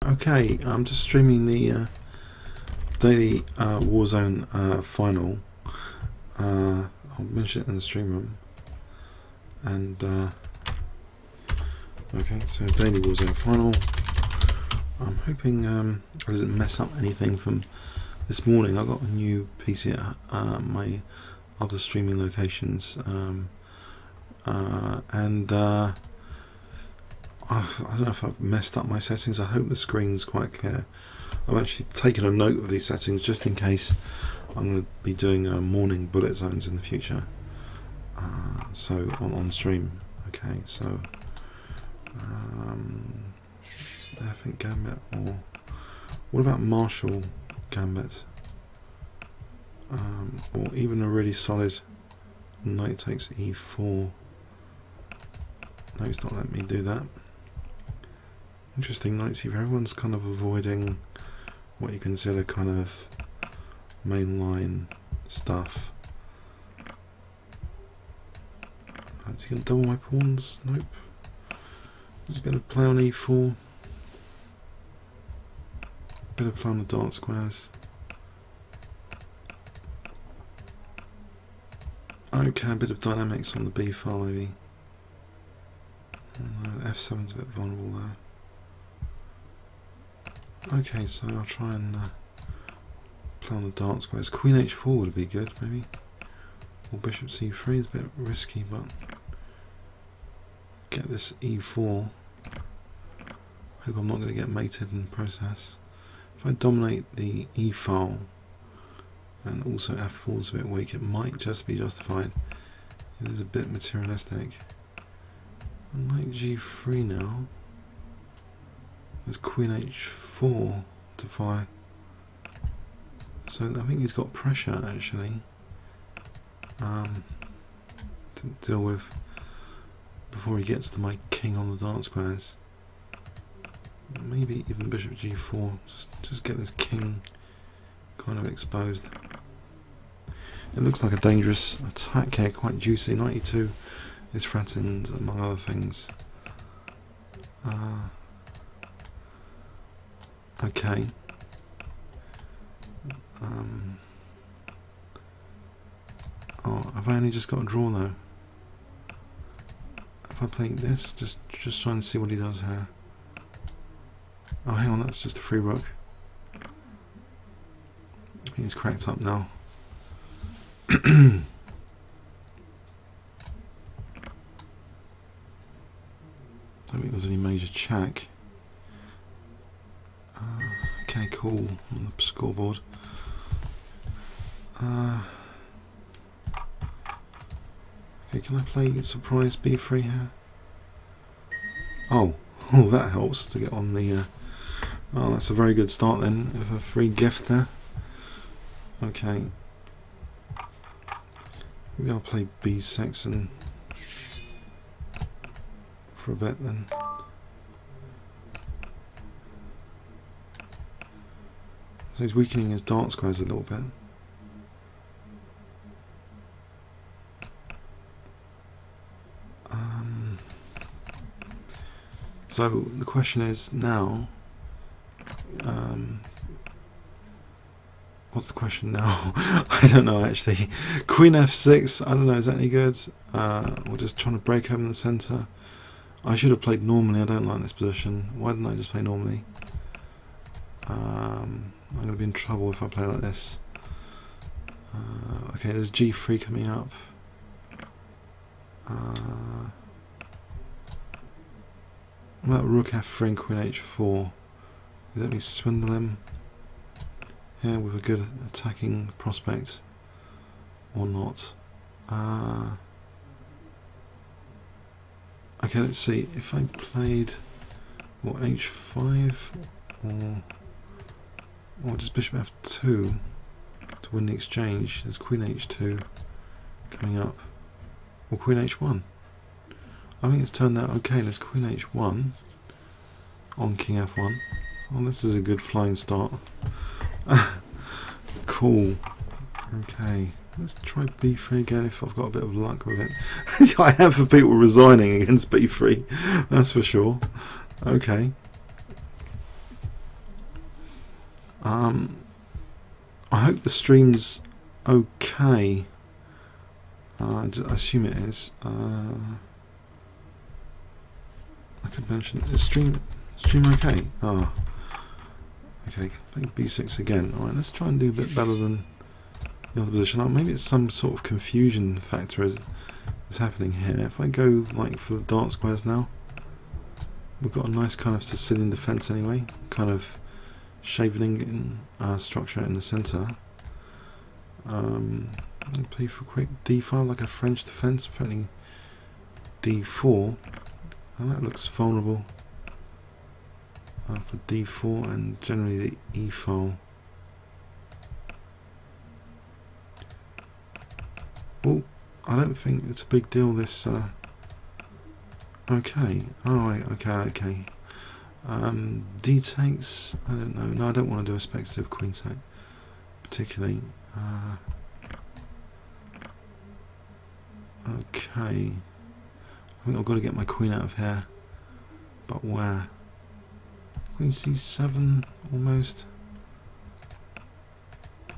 Okay, I'm just streaming the daily Warzone Final. I'll mention it in the stream room. And okay, so daily Warzone Final. I'm hoping I didn't mess up anything from this morning. I got a new PC at my other streaming locations, and I don't know if I've messed up my settings. I hope the screen's quite clear. I've actually taken a note of these settings just in case I'm going to be doing morning bullet zones in the future. So on stream. Okay, so I think Gambit, or what about Marshall Gambit, or even a really solid knight takes e4. No, it's not letting me do that. Interesting, knight c4. Everyone's kind of avoiding what you consider kind of mainline stuff. Is he going to double my pawns? Nope. He's going to play on e4. Bit of play on the dark squares. Okay, a bit of dynamics on the b file maybe. F7's a bit vulnerable there. Okay, so I'll try and play on the dark squares. Queen h4 would be good, maybe. Or bishop c3 is a bit risky, but get this e4. Hope I'm not going to get mated in the process. If I dominate the e file and also f4 is a bit weak, it might just be justified. It is a bit materialistic. Knight g3 now. There's queen h4 to follow. So I think he's got pressure actually to deal with before he gets to my king on the dark squares. Maybe even bishop g4, just get this king kind of exposed. It looks like a dangerous attack here, quite juicy. 92 is threatened among other things. Okay. Oh, I've only just got a draw though. If I play this, just trying to see what he does here. Oh, hang on, that's just a free rook. I think he's cracked up now. I don't think there's any major check. Okay, cool, on the scoreboard. Okay, can I play surprise b3 here? Oh, that helps to get on the... oh, that's a very good start then, with a free gift there. Okay. Maybe I'll play b6 and for a bit then. So he's weakening his dark squares a little bit. So the question is now, what's the question now? I don't know actually. Queen f6, I don't know, is that any good? We're just trying to break open the centre. I should have played normally, I don't like this position. Why didn't I just play normally? I'm going to be in trouble if I play like this. Okay, there's g3 coming up. What about rook f3 and queen h4? Is that we swindle him here with a good attacking prospect or not? Okay, let's see. If I played what, h5 or just bishop f2 to win the exchange, there's queen h2 coming up, or queen h1. I think it's turned out okay. There's queen h1 on king f1. Well, this is a good flying start. Cool. Okay, let's try b3 again if I've got a bit of luck with it. I have for people resigning against b3, that's for sure. Okay. I hope the stream's okay. I assume it is. I could mention, is stream okay? Ah, okay. I think B6 again. All right, let's try and do a bit better than the other position. Oh, maybe it's some sort of confusion factor is happening here. If I go like for the dark squares now, we've got a nice kind of Sicilian defense anyway, kind of shavening structure in the center. I'm going to play for a quick D5 like a French defense, apparently D4. And that looks vulnerable for D4 and generally the E file. Oh, I don't think it's a big deal this. Okay, alright, okay. D takes, I don't know. No, I don't want to do a speculative queen sack, particularly. Okay. I think I've got to get my queen out of here. But where? Queen C7, almost.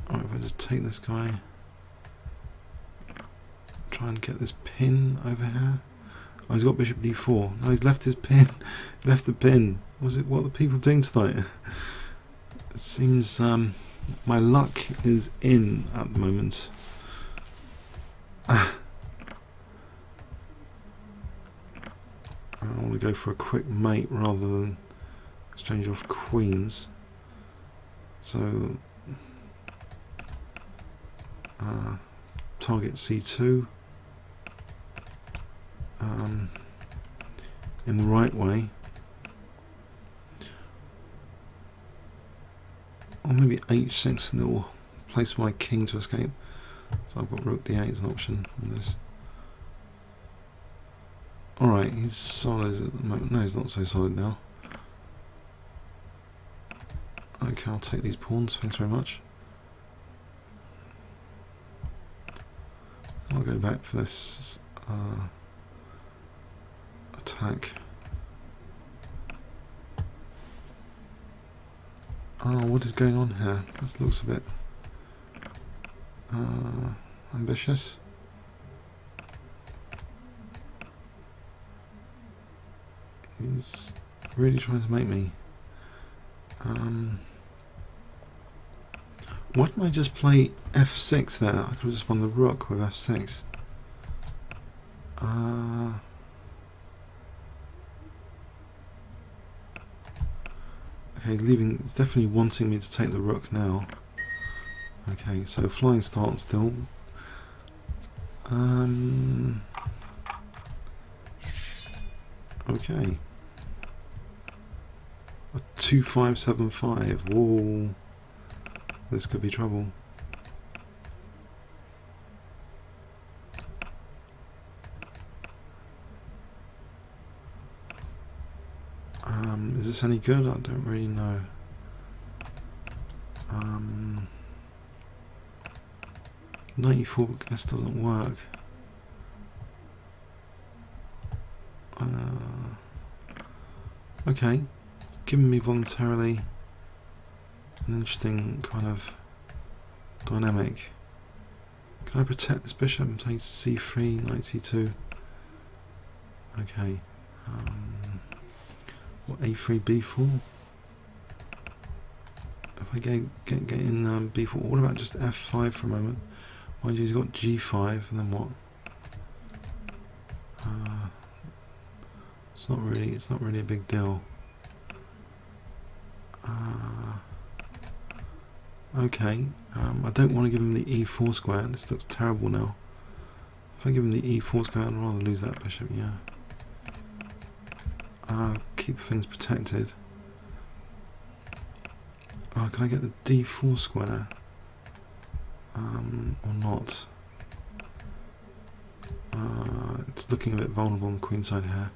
Alright, if I just take this guy. Try and get this pin over here. Oh, he's got bishop d4. No, he's left his pin. Left the pin. What are the people doing tonight? It seems my luck is in at the moment. I want to go for a quick mate rather than exchange off queens. So target C2 in the right way, or maybe H6 and it will place my king to escape. So I've got rook D8 as an option on this. Alright, he's solid at the moment. No, he's not so solid now. Okay, I'll take these pawns, thanks very much. I'll go back for this attack. Oh, what is going on here? This looks a bit ambitious. He's really trying to make me. Why didn't I just play F6 there? I could have just won the rook with F6. Okay, leaving. It's definitely wanting me to take the rook now. Okay, so flying start still. Okay. A 2-5-7-5. Whoa. This could be trouble. Is this any good? I don't really know. Knight e4, guess doesn't work. Okay, it's given me voluntarily an interesting kind of dynamic. Can I protect this bishop and play c3, knight c2? Okay. What, a3, b4? If I get in b4, what about just f5 for a moment? Mind you, he's got g5, and then what? It's not really a big deal. Okay, I don't want to give him the e4 square. This looks terrible now. If I give him the e4 square, I'd rather lose that bishop. Yeah. Keep things protected. Can I get the d4 square? Or not? It's looking a bit vulnerable on the queen side here.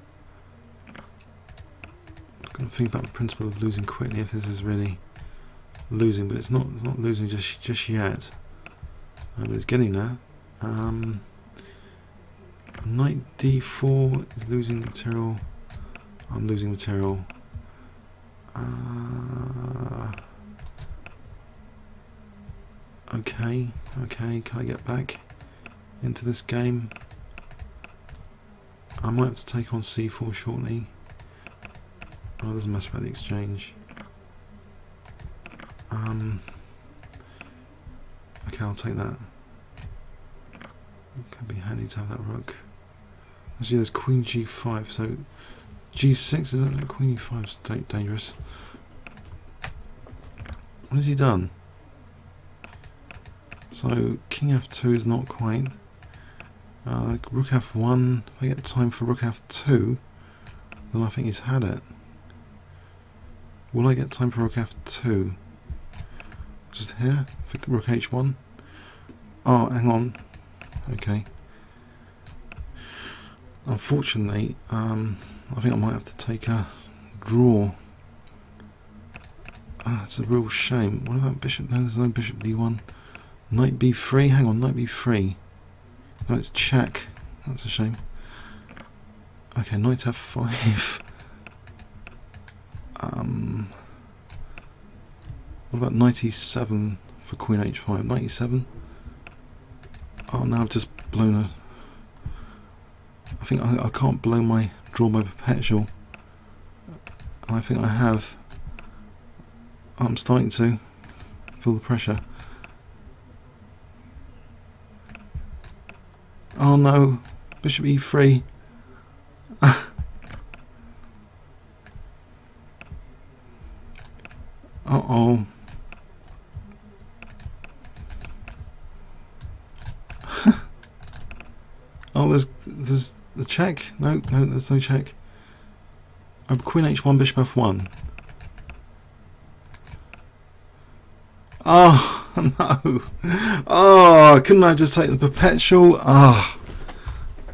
I'm going to think about the principle of losing quickly if this is really losing, but it's not losing just yet. But it's getting there. Knight d4 is losing material. I'm losing material. Okay, okay, can I get back into this game? I might have to take on c4 shortly. Oh, doesn't matter about the exchange. Okay, I'll take that. Could be handy to have that rook. Actually, there's queen g5, so g6 isn't queen e5 is dangerous. What has he done? So king f2 is not quite. Rook f1. If I get time for rook f2, then I think he's had it. Will I get time for rook f2? Just here for rook h1. Oh, hang on. Okay. Unfortunately, I think I might have to take a draw. It's a real shame. What about bishop? No, there's no bishop d1. Knight b3. Hang on, knight b3. No, it's check. That's a shame. Okay, knight f5. What about knight e7 for queen h5? Knight e7. Oh, now I've just blown a... I think I can't blow my draw by perpetual. And I think I have. I'm starting to feel the pressure. Oh no, bishop e3. Uh-oh. Oh, there's the check. No, there's no check. Queen h1, bishop f1. Oh no! Oh, couldn't I just take the perpetual?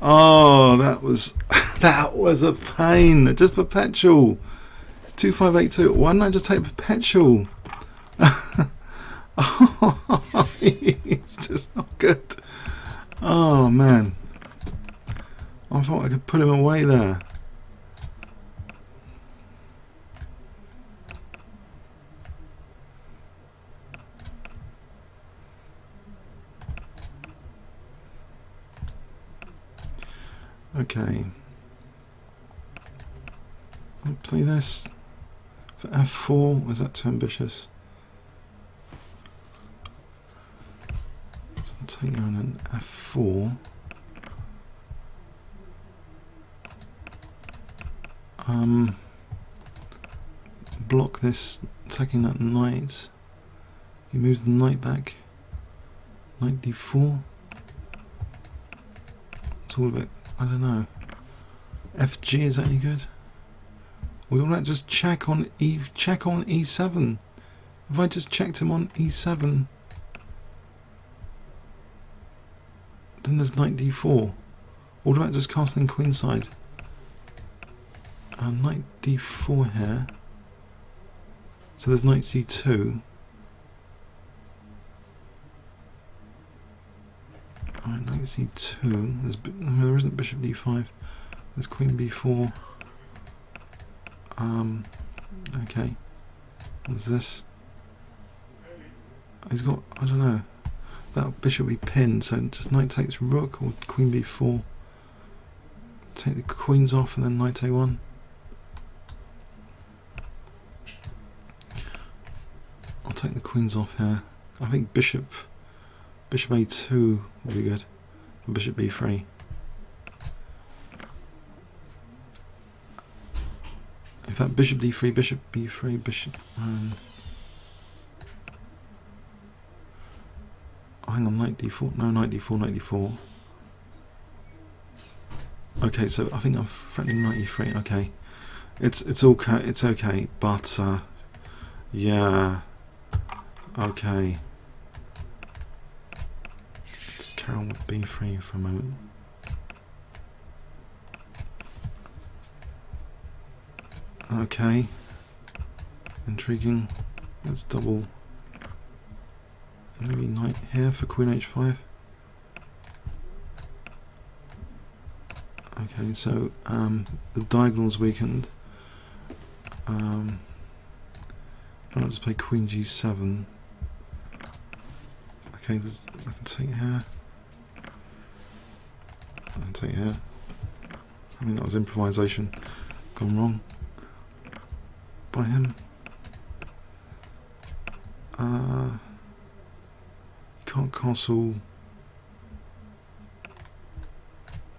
Oh, that was that was a pain. Just perpetual. It's 2582. Why didn't I just take perpetual? Oh, it's just not good. Oh man. I thought I could put him away there. Okay. I'll play this for f4. Was that too ambitious? So I'll take on an f4. Block this, taking that knight. He moves the knight back. Knight d4. It's all a bit, I don't know. FG, is that any good? Or will that just check on e7? If I just checked him on e7, then there's knight d4. Or do I just casting queenside? Knight d4 here. So there's knight c2. Alright, knight c2. No, there isn't bishop d5. There's queen b4. Okay. There's this. He's got, I don't know. That bishop will be pinned, so just knight takes rook or queen b4. Take the queens off and then knight a1. I'll take the queens off here. I think bishop a2 will be good. And bishop b3. In fact, bishop d3, bishop b3, bishop. Oh, hang on, knight d4. No, knight d4, knight d4. Okay, so I think I'm threatening knight e3. Okay, it's okay. It's okay, but yeah. Okay. Let's carry on with b3 for a moment. Okay. Intriguing. Let's double. Maybe knight here for queen h5. Okay, so the diagonal's weakened. I'll just play queen g7. I Okay, I can take here. I can take here. I mean, that was improvisation gone wrong by him. Can't castle.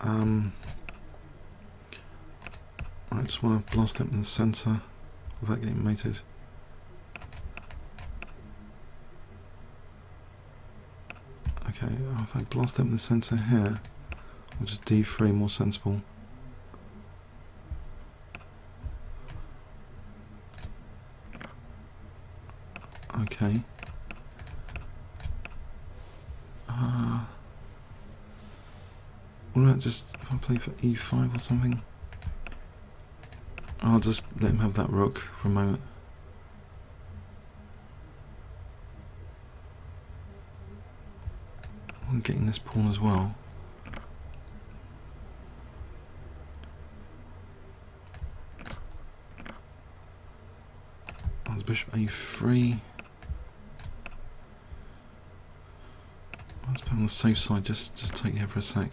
I just want to blast him in the centre without getting mated. Okay, if I blast him in the centre here, I'll just d3, more sensible. Okay. What about just if I play for e5 or something? I'll just let him have that rook for a moment. I'm getting this pawn as well. There's bishop a3. Let's play on the safe side, just take here for a sec.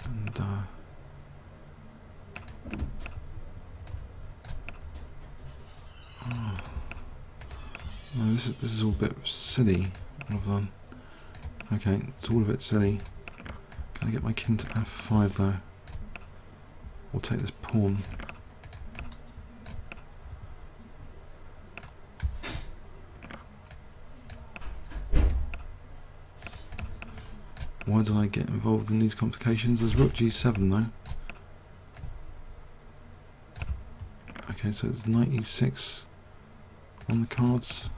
And no, this is all a bit silly what I've done. Okay, it's all a bit silly. Can I get my king to f5 though? We'll take this pawn. Why did I get involved in these complications? There's rook g7 though. Okay, so it's knight e6 on the cards.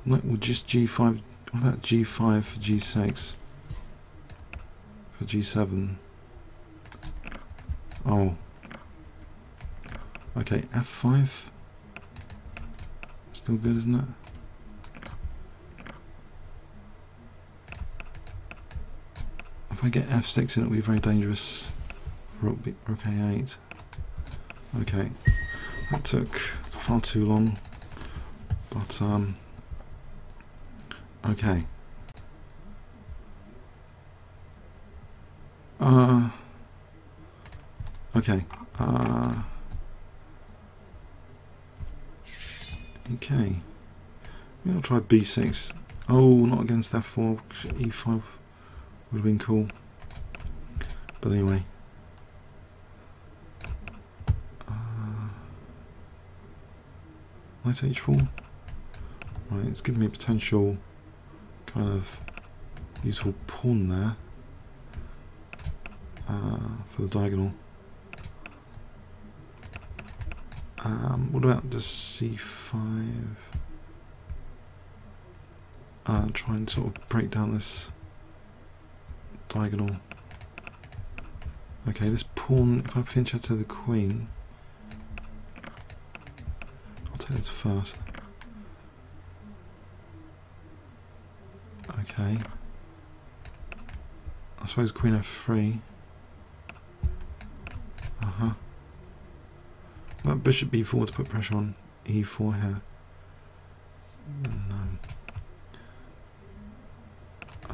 Well, just g5. What about g5 for g6? For g7? Oh. Okay, f5. Still good, isn't it? If I get f6 in, it'll be very dangerous. Rook a8. Okay, that took far too long, but okay. Okay. Okay. Maybe I'll try b6. Oh, not against f4. e5 would have been cool. But anyway. Knight h4. Right, it's giving me a potential kind of useful pawn there for the diagonal. What about just c5? Try and sort of break down this diagonal. Okay, this pawn, if I pinch her to the queen, I'll take this first. Okay. I suppose queen f3. That bishop b4 to put pressure on e4 here. And,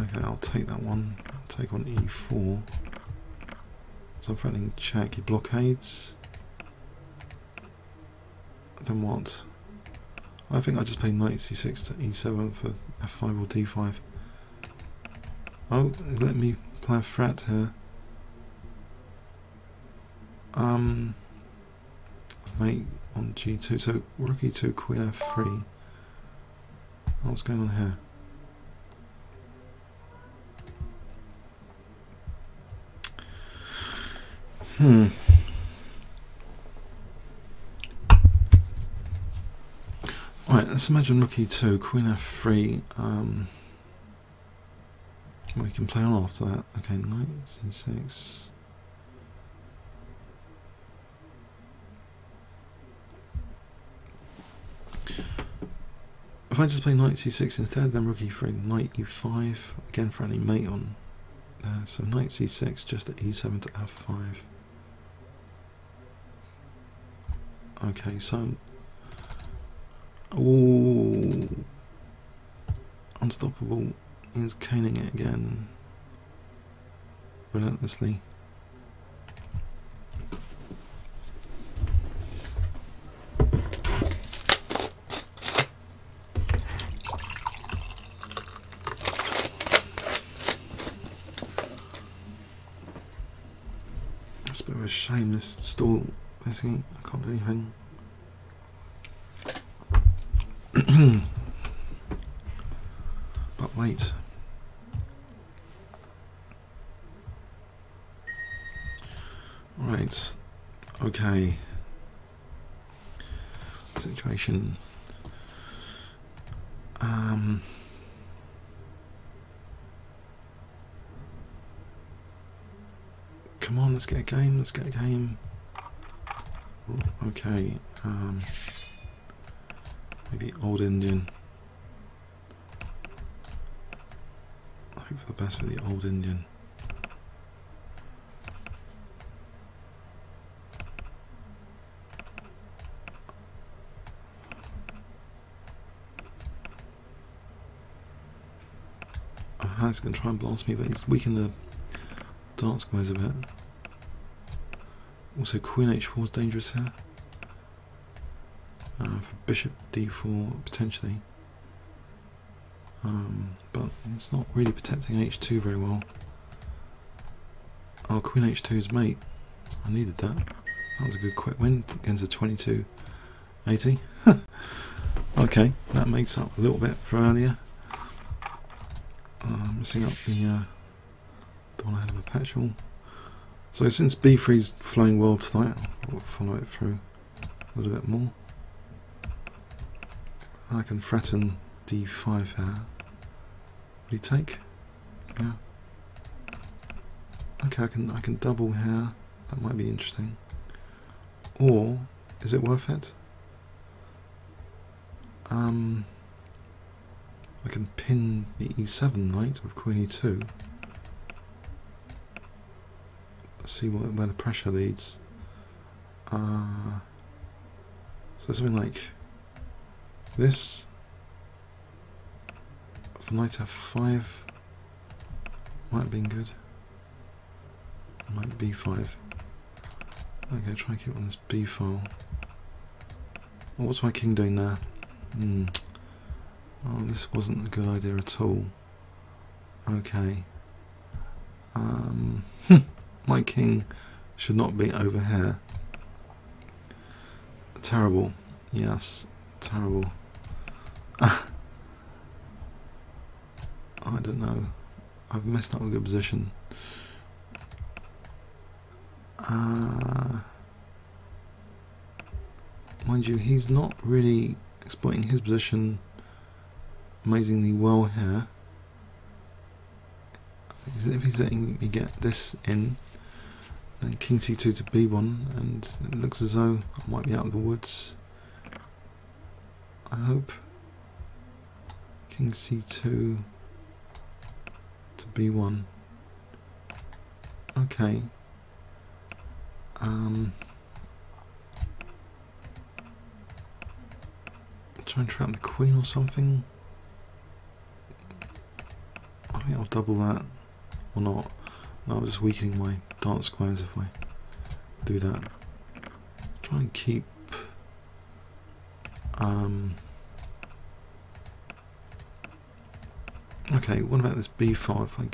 okay, I'll take that one. I'll take on e4. So I'm threatening check. He blockades. Then what? I think I just play knight c6 to e7 for f5 or d5. Oh, let me play a threat here. Mate on g2, so rook e2, queen f3. What's going on here? Right, let's imagine rook e2, queen f3. We can play on after that. Okay, knight c6. If I just play knight c6 instead, then rook e3, knight e5, again for any mate on there. So knight c6 just at e7 to f5. Okay, so ooh, Unstoppable is caning it again relentlessly. It's a bit of a shame, this stall, basically, I can't do anything. But wait. Right, okay. Situation. Come on, let's get a game, let's get a game. Okay, maybe Old Indian. I hope for the best for the Old Indian. He's going to try and blast me, but he's weakened the dark squares a bit. Also, Queen H4 is dangerous here. For Bishop D4, potentially. But it's not really protecting H2 very well. Oh, Queen H2's mate. I needed that. That was a good quick win against a 22-80. Okay, that makes up a little bit for earlier. Missing up the one I had a perpetual. So since B3's flowing well tonight, I'll follow it through a little bit more. I can threaten D5 here. What do you take? Yeah. Okay, I can double here. That might be interesting. Or is it worth it? I can pin the E7 knight with Queen E2. See where the pressure leads. So something like this. For knight F5 might have been good. Knight B5. Okay, try and keep on this B file. Oh, what's my king doing there? Oh, this wasn't a good idea at all. Okay. My king should not be over here. Terrible. Yes, terrible. I don't know. I've messed up a good position. Mind you, he's not really exploiting his position amazingly well here. If he's letting me get this in, then King C2 to B1, and it looks as though I might be out of the woods. I hope. King C2 to B1. Okay. Try and trap the queen or something. I think I'll double that, or not. No, I'm just weakening my dark squares if I do that. Try and keep okay, what about this B file if I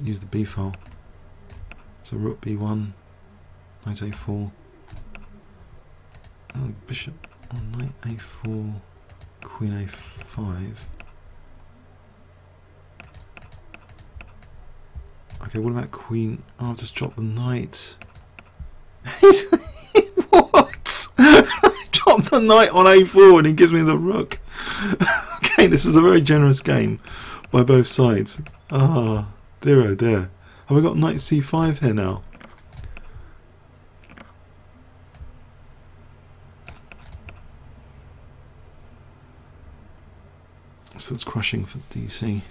use the B file? So rook B1, knight A4, bishop on knight A4, queen A5. Okay, what about queen? Oh, I've just dropped the knight. What? Dropped the knight on A4 and he gives me the rook. Okay, this is a very generous game by both sides. Ah, dear oh dear. Have I got knight C5 here now? So it's crushing for DC.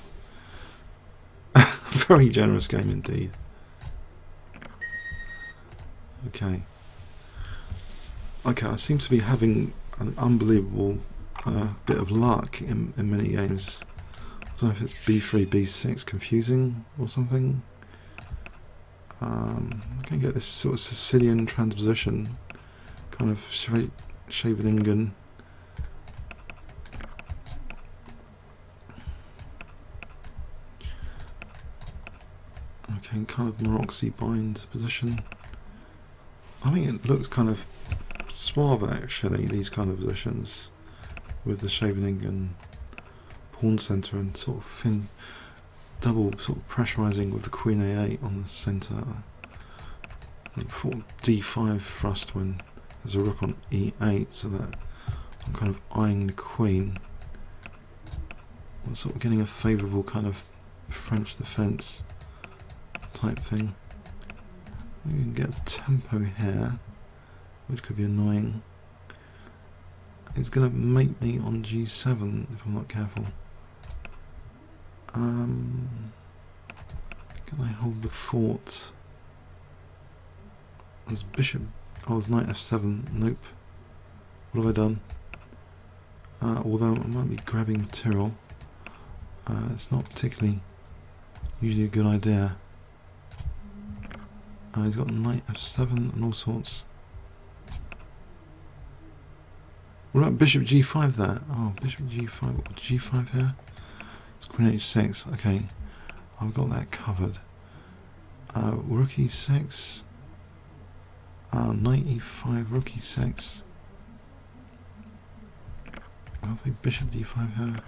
Very generous game indeed. Okay. Okay, I seem to be having an unbelievable bit of luck in many games. I don't know if it's b3, b6 confusing or something. I can get this sort of Sicilian transposition, kind of Scheveningen. Okay, kind of Maroxy bind position. I think it looks kind of suave actually, these kind of positions with the Scheveningen pawn centre and sort of thin double sort of pressurising with the Queen A8 on the centre. And D5 thrust when there's a rook on E8, so that I'm kind of eyeing the Queen. I'm sort of getting a favourable kind of French defence type thing. We can get a tempo here, which could be annoying. It's going to mate me on G7 if I'm not careful. Can I hold the fort? There's bishop. Oh, there's knight F7. Nope. What have I done? Although I might be grabbing material, it's not particularly usually a good idea. He's got knight F7 and all sorts. What about bishop G5 there? Oh, bishop G5. G5 here? It's queen H6. Okay, I've got that covered. Rook E6. Knight E5, rook E6. I'll play bishop D5 here.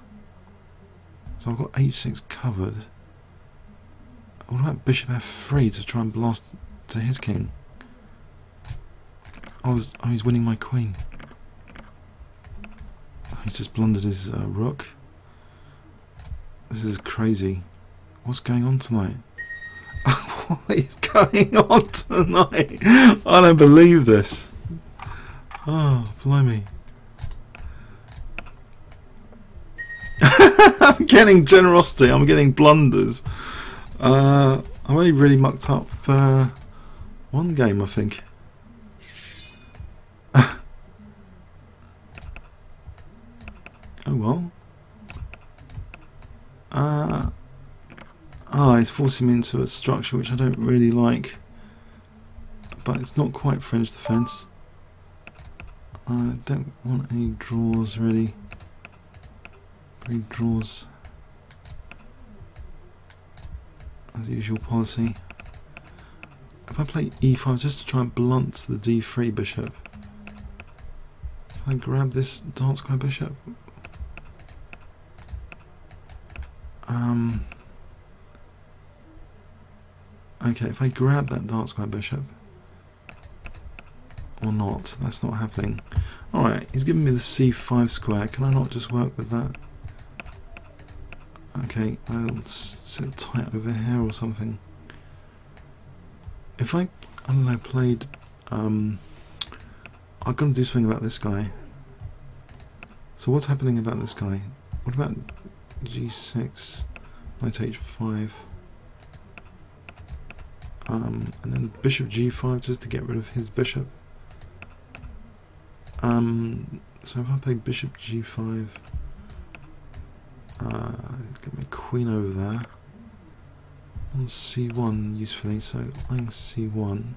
So I've got H6 covered. What about bishop F3 to try and blast to his king? Oh, he's winning my queen. He's just blundered his rook. This is crazy. What's going on tonight? What is going on tonight? I don't believe this. Oh, blimey. I'm getting generosity. I'm getting blunders. I've only really mucked up one game, I think. Oh well. It's forcing me into a structure which I don't really like, but it's not quite French defence. I don't want any draws really. Any draws as usual policy. If I play E5 just to try and blunt the D3 bishop, can I grab this dark square bishop? Okay, if I grab that dark square bishop, or not, that's not happening. Alright, he's giving me the C5 square. Can I not just work with that? Okay, I'll sit tight over here or something. If I don't know, played... I've got to do something about this guy. So what's happening about this guy? What about G6, knight H5, and then bishop G5 just to get rid of his bishop. So if I play bishop G5, get my queen over there on C1 usefully. So playing C1,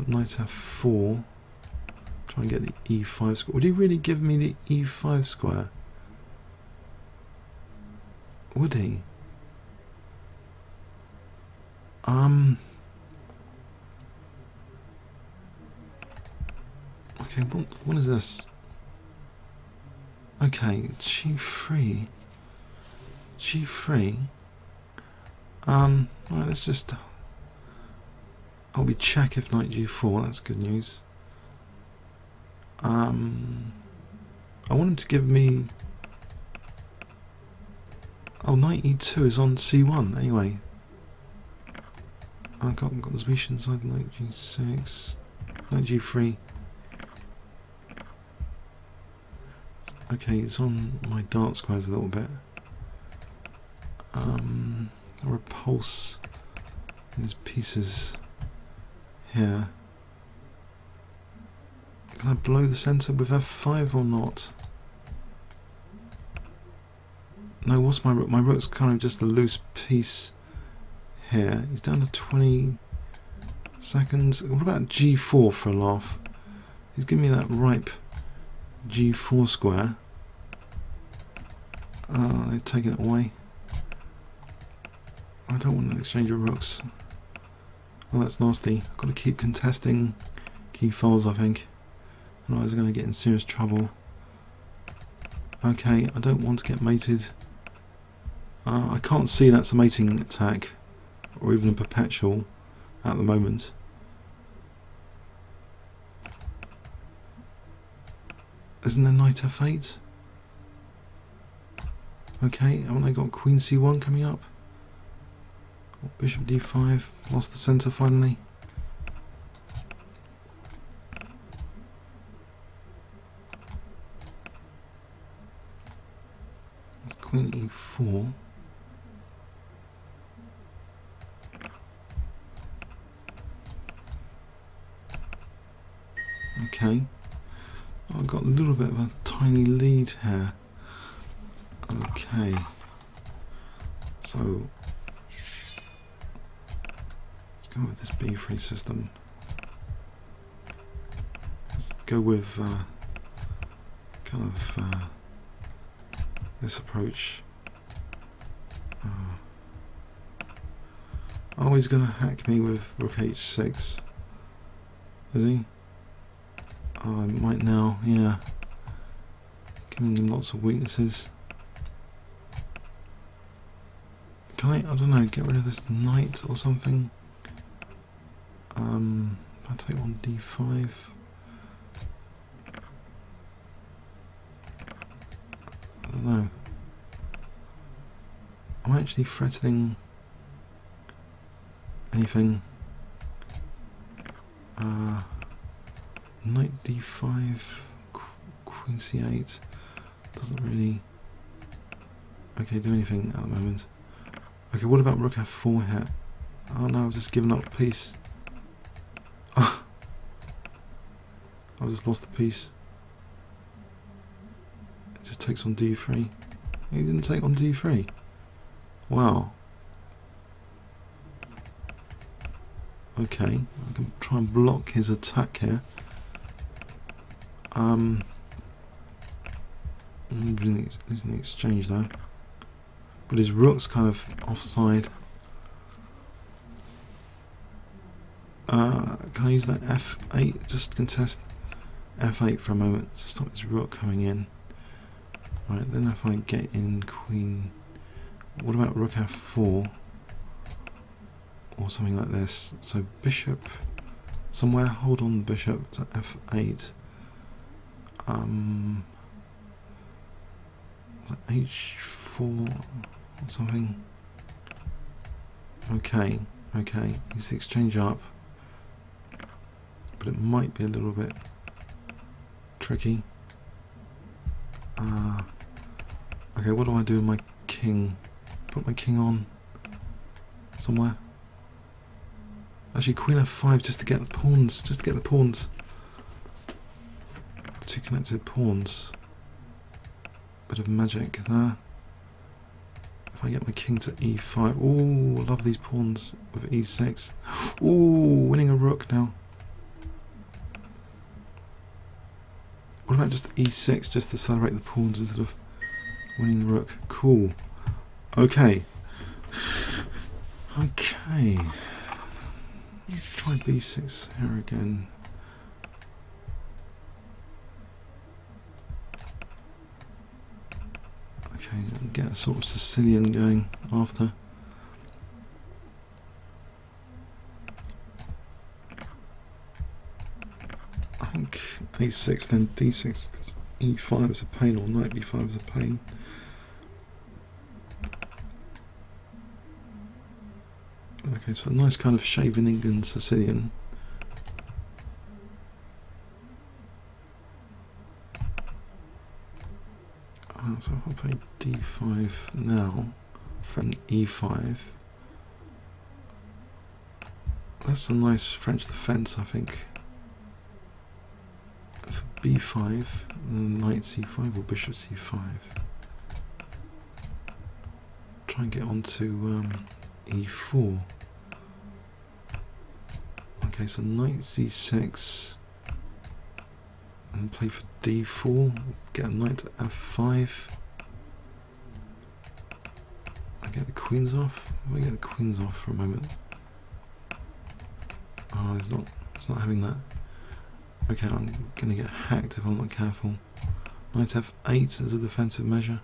knight F4, try and get the E5 square. Would he really give me the E5 square? Would he? Okay, what is this? Okay, G3. G3. Alright, let's just... I'll be check if knight G4, that's good news. I want him to give me... Oh, knight E2 is on C1 anyway. I've got the Swedish inside knight G6, knight G3. Okay, it's on my dark squares a little bit. I'll repulse these pieces here. Can I blow the centre with F5 or not? No, what's my rook? My rook's kind of just a loose piece here. He's down to 20 seconds. What about G4 for a laugh? He's giving me that ripe G4 square. They're taking it away. I don't want an exchange of rooks. Oh, that's nasty. I've got to keep contesting key files, I think. Otherwise I'm going to get in serious trouble. Okay, I don't want to get mated. I can't see that's a mating attack, or even a perpetual at the moment. Isn't there knight F8? Okay, haven't I got queen C1 coming up? Bishop D5, lost the centre finally. That's queen E4. Okay, I've got a little bit of a tiny lead here. Okay, so let's go with this B3 system. Let's go with this approach. Oh, he's going to hack me with rook H6. Is he? Oh, I might now, yeah. Giving him lots of weaknesses. Can I don't know, get rid of this knight or something? I'll take on D5. I don't know. I'm actually threatening anything. Knight D5, Queen C8 doesn't really do anything at the moment. Okay, what about Rook F4 here? Oh no, I've just given up a piece. Oh, I just lost the piece. It just takes on D3. He didn't take on D3. Wow. Okay, I can try and block his attack here. Losing the exchange though. But his rook's kind of offside. Can I use that F8? Just contest F8 for a moment to stop his rook coming in. Right, then if I get in Queen... What about Rook F4? Or something like this. So Bishop somewhere, hold on the Bishop to F8. H4 or something. Okay, use the exchange up. But it might be a little bit tricky. Okay, what do I do with my king? Put my king on somewhere. Actually, Queen F5 just to get the pawns. Two connected pawns. Bit of magic there. If I get my king to E5. Oh, love these pawns with E6. Oh, winning a rook now. What about just E6 just to accelerate the pawns instead of winning the rook? Cool. Okay. Okay. Let's try B6 here again. Okay, get a sort of Sicilian going after. I think A6 then D6 because E5 is a pain or knight B5 is a pain. Okay, so a nice kind of Shaveningen Sicilian. So I'll play D5 now, threaten E5. That's a nice French defence, I think. b5, knight c5 or bishop c5. Try and get onto e4. Okay, so knight c6 and play for d4, get a knight to f5. I get the queens off. If I get the queens off for a moment. Oh, it's not having that. Okay, I'm gonna get hacked if I'm not careful. Knight f8 as a defensive measure.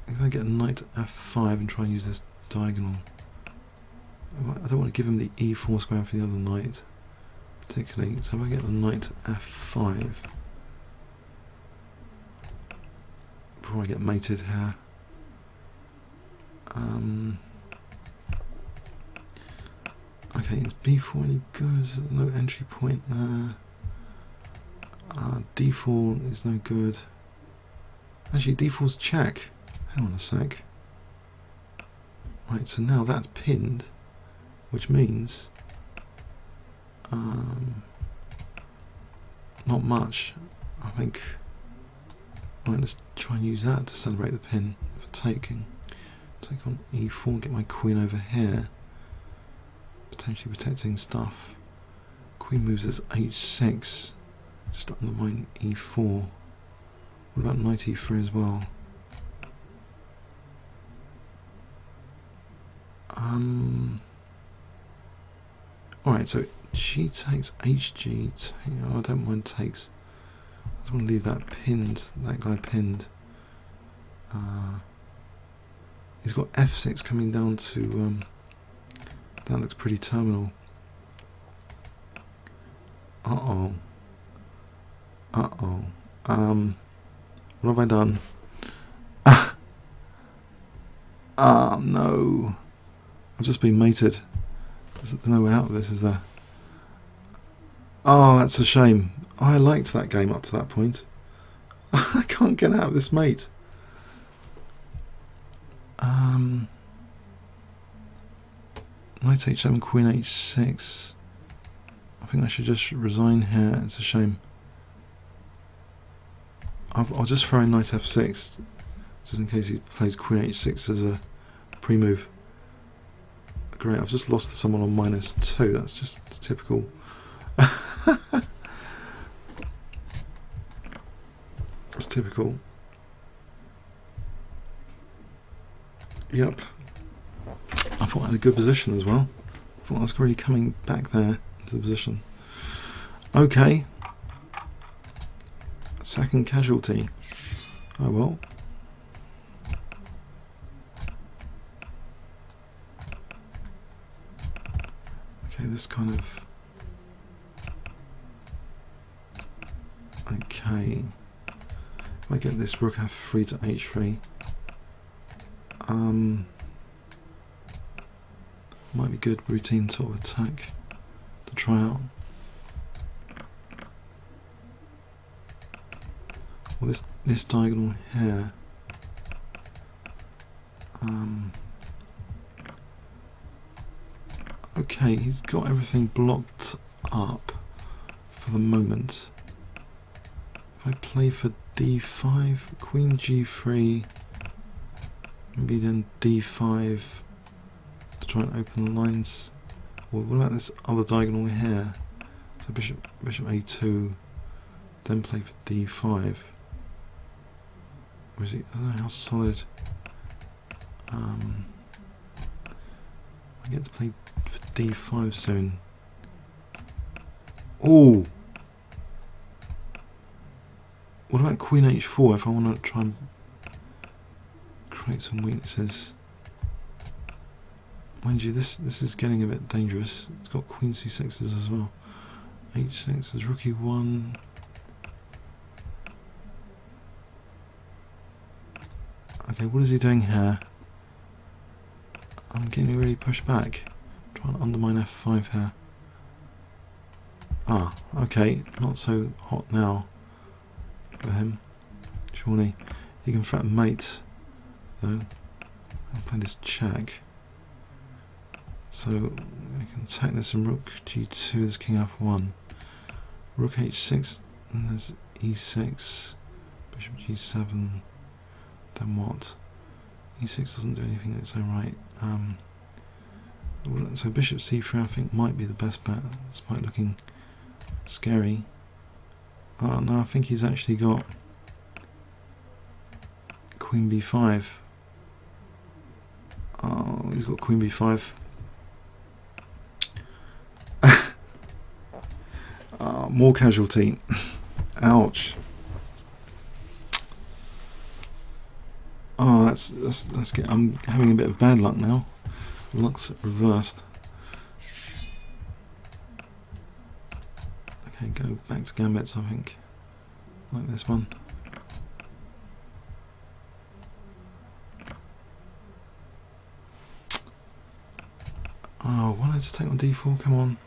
If I get a knight to f5 and try and use this diagonal, I don't want to give him the e4 square for the other knight, particularly. So if I get the knight to f5 before I get mated here, okay, is b4 any good? No entry point there. D4 is no good. Actually, d4's check. Hang on a sec. Right, so now that's pinned, which means not much, I think. Right, let's try and use that to celebrate the pin for taking. Take on e4, get my queen over here, potentially protecting stuff. Queen moves as h6, just to undermine e4. What about knight e3 as well? Alright, so she takes hg. Oh, I don't mind takes. I just want to leave that pinned, that guy pinned. He's got f6 coming down to, that looks pretty terminal. Uh-oh. Uh-oh. What have I done? Ah, no. I've just been mated. There's no way out of this, is there? Oh, that's a shame. Oh, I liked that game up to that point. I can't get out of this mate. Knight h7, queen h6. I think I should just resign here. It's a shame. I'll just throw in knight f6, just in case he plays queen h6 as a pre-move. Great, I've just lost to someone on -2. That's just typical. That's typical. Yep. I thought I had a good position as well. I thought I was really coming back there into the position. Okay. Second casualty. Oh well. Okay, this kind of... Okay. If I get this rook f3 to h3, might be good routine sort of attack to try out. Well, this diagonal here, okay, he's got everything blocked up for the moment. If I play for d5, queen g3, maybe then d5 to try and open the lines. Well, what about this other diagonal here? So bishop a2, then play for d5. Or is it? I don't know how solid. I get to play for d5 soon. Oh! What about queen h4 if I want to try and create some weaknesses? Mind you, this is getting a bit dangerous. It's got queen c6s as well. h6 is rook e1. Okay, what is he doing here? I'm getting really pushed back. Trying to undermine f5 here. Ah, okay, not so hot now for him. Surely he can threaten mate, though. I'll play this check. So I can attack this in rook g2, this king f1. rook h6, and there's e6, bishop g7, then what? e6 doesn't do anything in its own right. So bishop c3 I think might be the best bet, despite looking scary. Oh no, I think he's actually got queen b5. Oh, he's got queen b5. More casualty. Ouch. Oh, that's good. I'm having a bit of bad luck now. Luck's reversed. Okay, go back to gambits, I think. Like this one. Oh, why don't I just take on d4? Come on.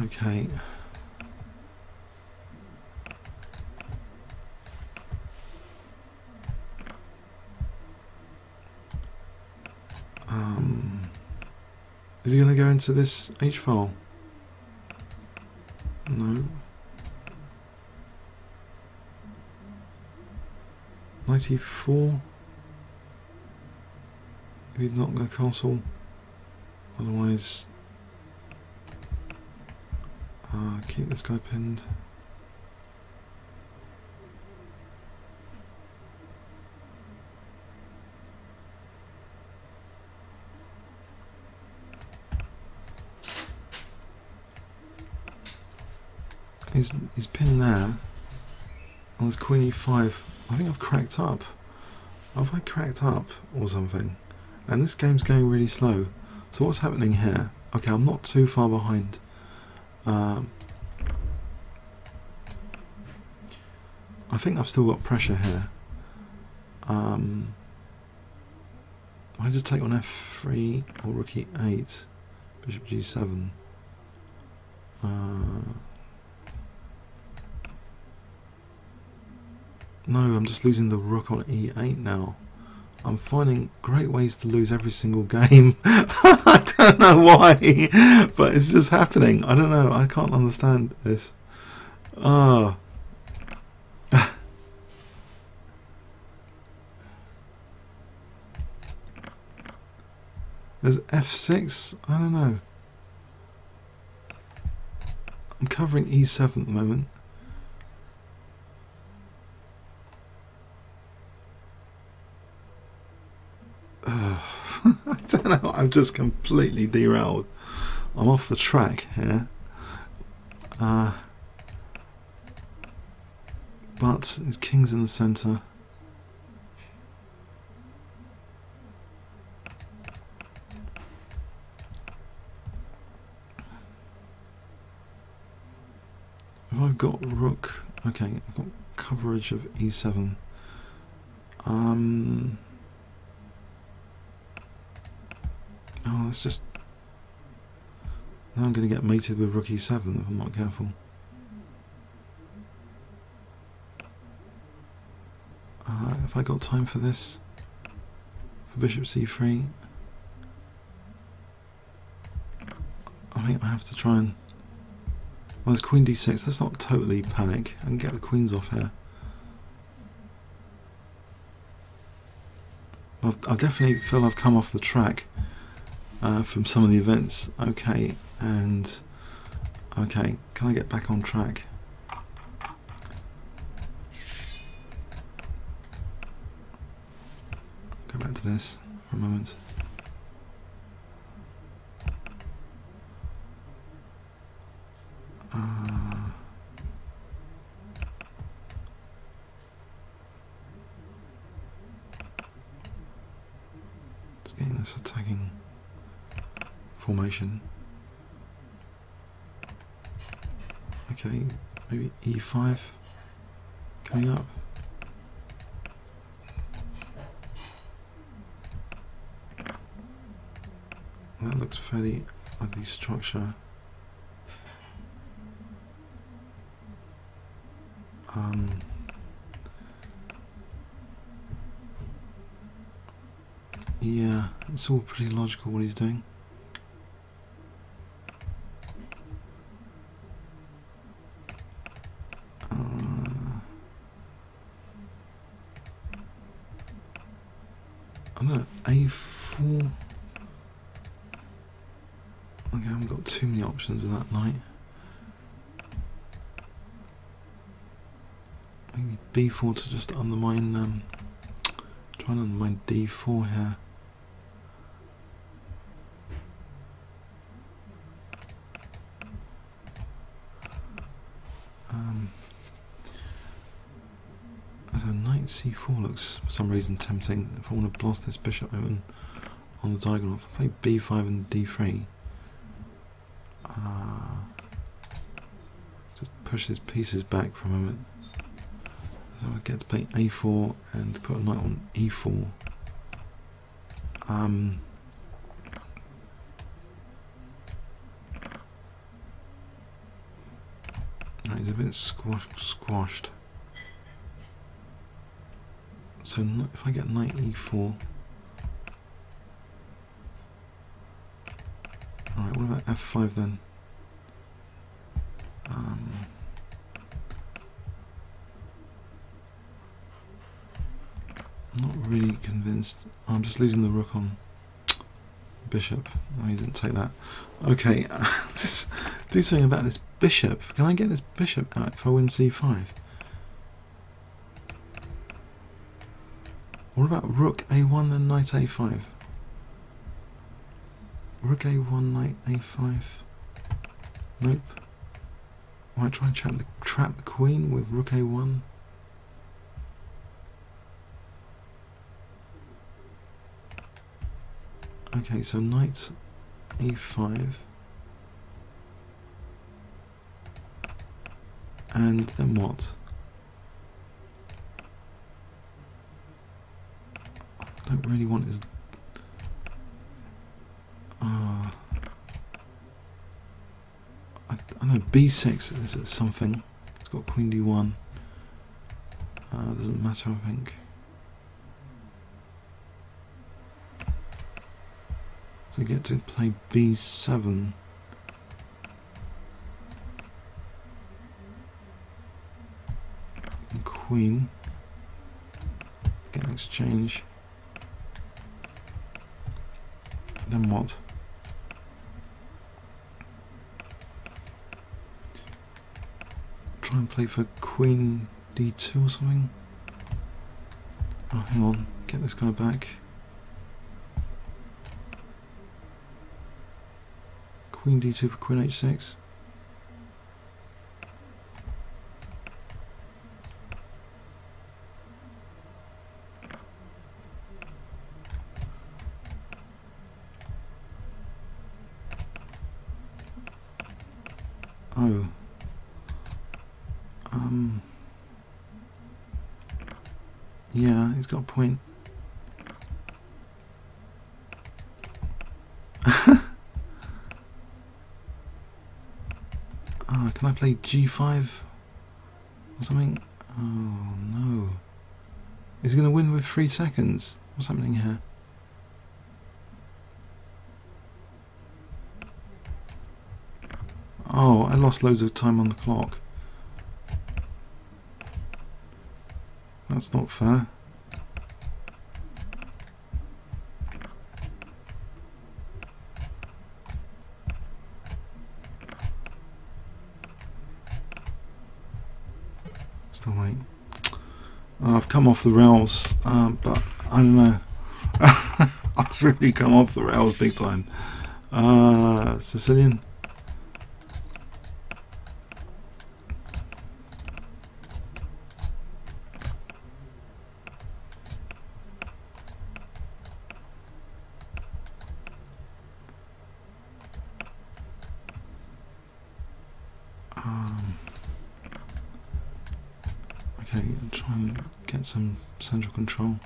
Okay. Is he going to go into this H file? No. 94. Maybe he's not going to castle. Otherwise, keep this guy pinned. He's pinned there. And there's queen e5. I think I've cracked up. Have I cracked up or something? And this game's going really slow. So what's happening here? Okay, I'm not too far behind. I think I've still got pressure here. I just take on f3 or rook e8, bishop g7. No, I'm just losing the rook on e8 now. I'm finding great ways to lose every single game. I don't know why, but it's just happening. I don't know. I can't understand this. Ah. There's f6. I don't know. I'm covering e7 at the moment. I don't know, I'm just completely derailed. I'm off the track here. But his king's in the centre. If I've got rook, okay, I've got coverage of e7. Oh, that's just... Now I'm going to get mated with rook e7 if I'm not careful. Have I got time for this? For bishop c3? I think I have to try and... Well, there's queen d6. Let's not totally panic. I can get the queens off here. I definitely feel I've come off the track. From some of the events. Okay, and okay, can I get back on track? Go back to this for a moment. Just getting this attacking formation. Okay, maybe e5 coming up. That looks fairly ugly structure. Yeah, it's all pretty logical what he's doing. I don't know, A4. Okay, I haven't got too many options with that knight. Maybe B4 to just undermine, try and undermine D4 here. So knight C4 looks for some reason tempting. If I want to blast this bishop open on the diagonal, if I play B5 and D3, just push his pieces back for a moment. So I get to play A4 and put a knight on E4. Right, he's a bit squashed. So if I get knight E4, alright, what about F5 then? I'm not really convinced. Oh, I'm just losing the rook on bishop. Oh, he didn't take that. Okay, do something about this bishop. Can I get this bishop out if I win C5? What about rook A1 then knight A5? Rook A1, knight A5. Nope. I might try and trap the queen with rook A1. Okay, so knight A5. And then what? I don't really want his... I know B6 is something. It's got queen D1. Doesn't matter, I think. So I get to play B7. And queen. Get an exchange. Then what? Try and play for queen D2 or something. Oh, hang on. Get this guy back. Queen D2 for queen H6. Oh. Yeah, he's got a point. Can I play G5 or something? Oh no. Is he going to win with 3 seconds? What's happening here? Oh, I lost loads of time on the clock. That's not fair. Still wait. I've come off the rails, but I don't know. I've really come off the rails big time. Sicilian. Okay, try and get some central control.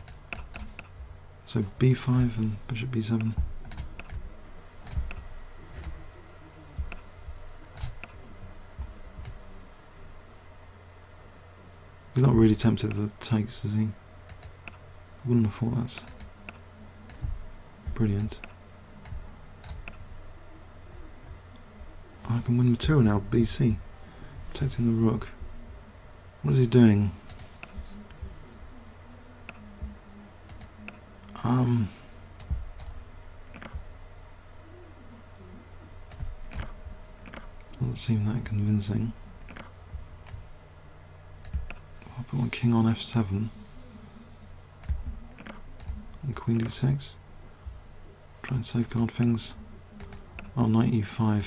So B5 and bishop B7. He's not really tempted with the takes, is he? Wouldn't have thought that's... brilliant. I can win material now, BC. Protecting the rook. What is he doing? Doesn't seem that convincing. I'll put my king on f7 and queen d6. Try and safeguard things. Oh, knight e5.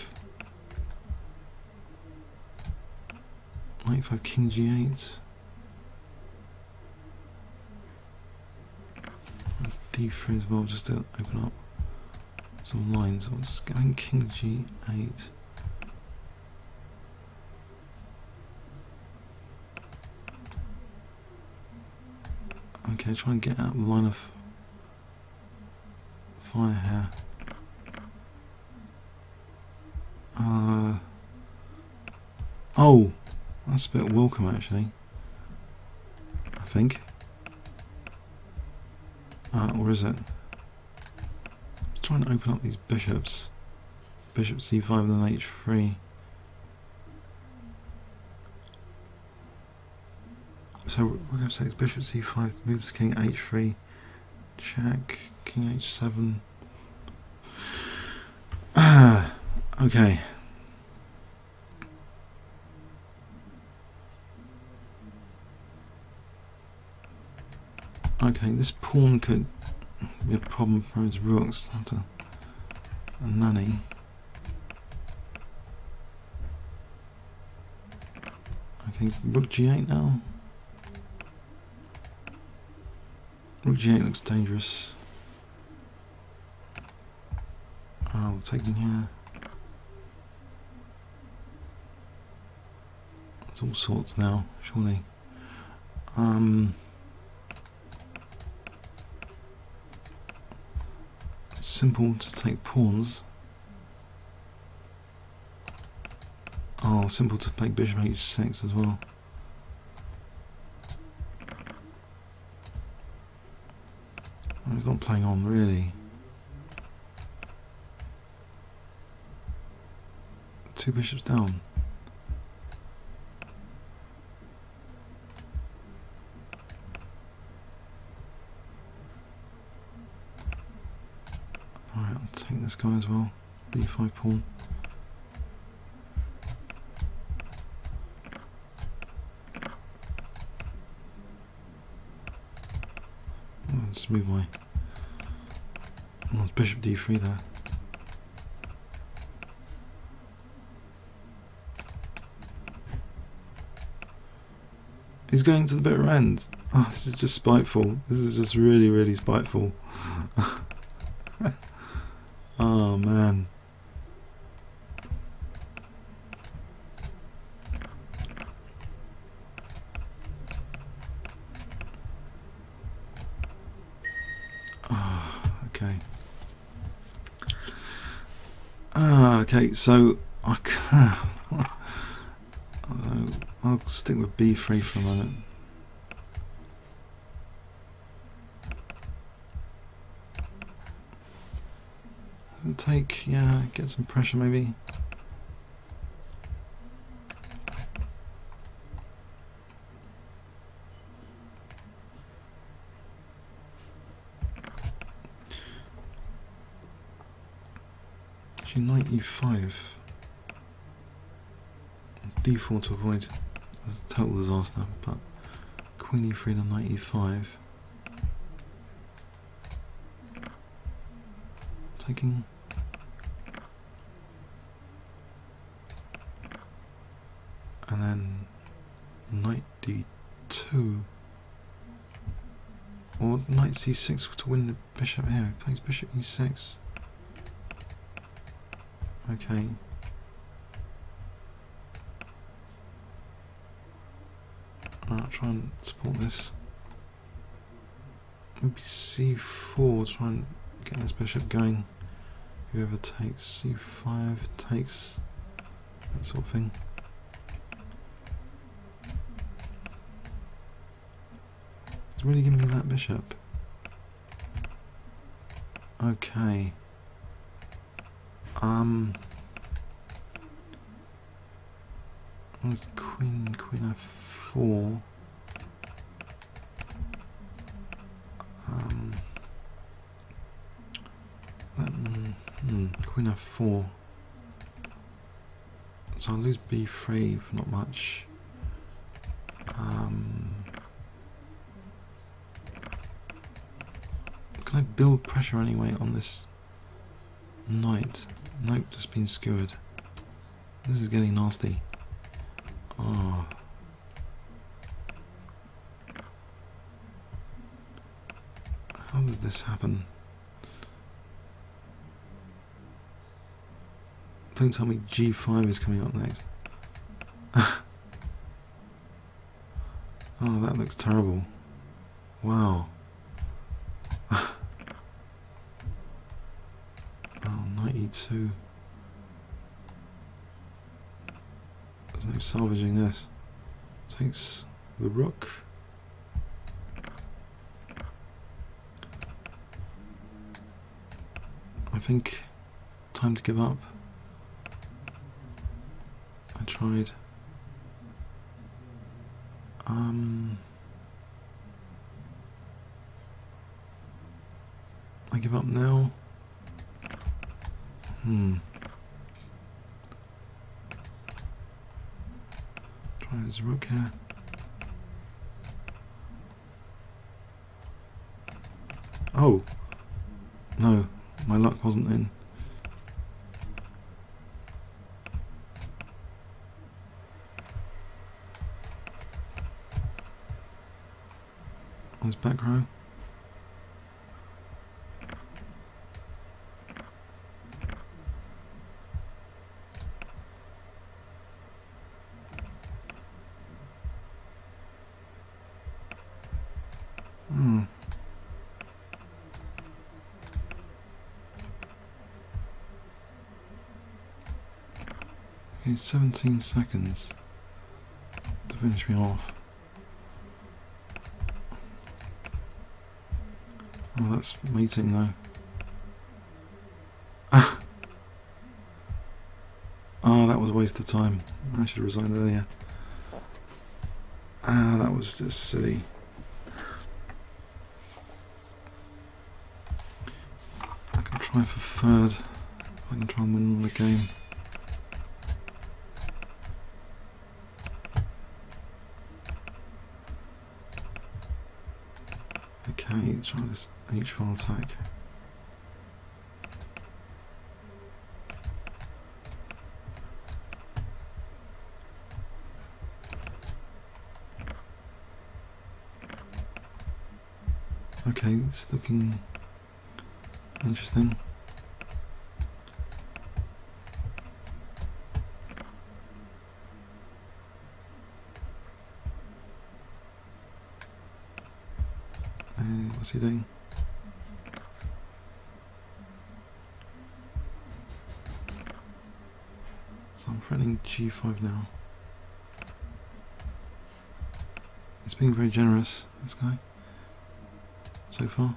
Knight e5, king g8. That's d3 as well, just to open up some lines. I'm just going king g8. Okay, try and get out of the line of fire here. Oh, that's a bit welcome actually, I think. Or is it? Let's try and open up these bishops. Bishop c5 and then h3. So we're going to say it's bishop c5, moves king h3, check, king h7. Okay. Okay, this pawn could be a problem for his rooks. Have to a nanny. Okay, rook g8 now. Rook g8 looks dangerous. Oh, we're taking here. There's all sorts now, surely. It's simple to take pawns. Oh, simple to play bishop h6 as well. He's not playing on really. Two bishops down. Alright, I'll take this guy as well. b5 pawn. Just move my bishop d3 there. He's going to the bitter end. Oh, this is just spiteful. This is just really, really spiteful. Oh man. Okay. Okay, so I'll stick with b3 for a moment. I'll take, yeah, get some pressure maybe. Knight e5, d4 to avoid a total disaster, but queen e3 to knight e5, taking, and then knight d2, or knight c6 to win the bishop here. He plays bishop e6. Okay. I'll try and support this. Maybe c4, try and get this bishop going. Whoever takes c5 takes, that sort of thing. It's really giving me that bishop. Okay. That's queen f4. Queen f4. So I'll lose b3 for not much. Can I build pressure anyway on this knight? Nope, just been skewered. This is getting nasty. Oh. How did this happen? Don't tell me g5 is coming up next. Oh, that looks terrible. Wow. Oh, knight e2. There's no salvaging this. Takes the rook. I think time to give up. I tried. I give up now. Try his rook here. Oh no, my luck wasn't in. On his back row. Okay, 17 seconds to finish me off. Oh, that's mating though. Oh, that was a waste of time. I should have resigned earlier. That was just silly. I can try for third. If I can try and win the game. Okay, try this h-file attack. Okay, it's looking interesting. What's he doing? So I'm threatening g5 now. He's being very generous, this guy, so far.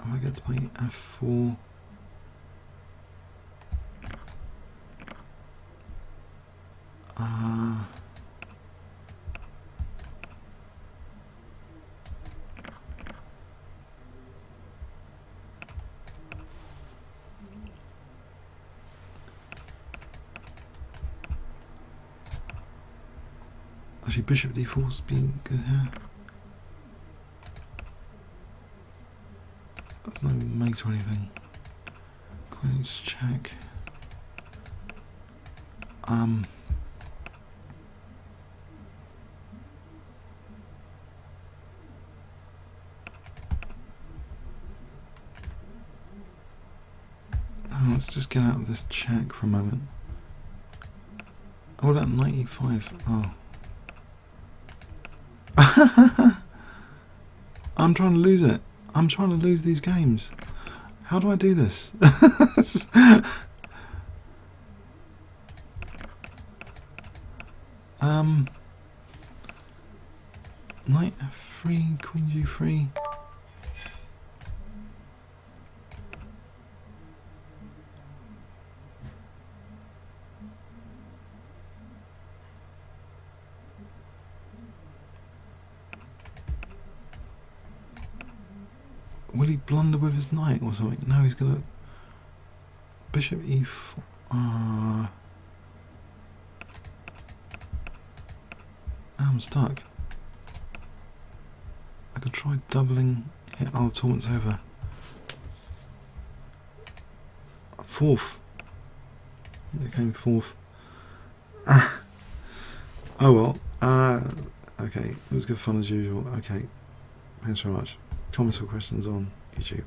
Oh, I get to play f4. Actually, bishop d4's being good here. There's no mate or anything. Queen's check. Oh, let's just get out of this check for a moment. Oh, what about knight e5? Oh. I'm trying to lose it. I'm trying to lose these games. How do I do this? Knight f3, queen g3. Will he blunder with his knight or something? No, he's gonna bishop e4. I'm stuck. I could try doubling it. Oh, the tournament's over. Fourth. It came fourth. Ah. Oh well. Okay, it was good fun as usual. Okay, thanks very much. Comments or questions on YouTube.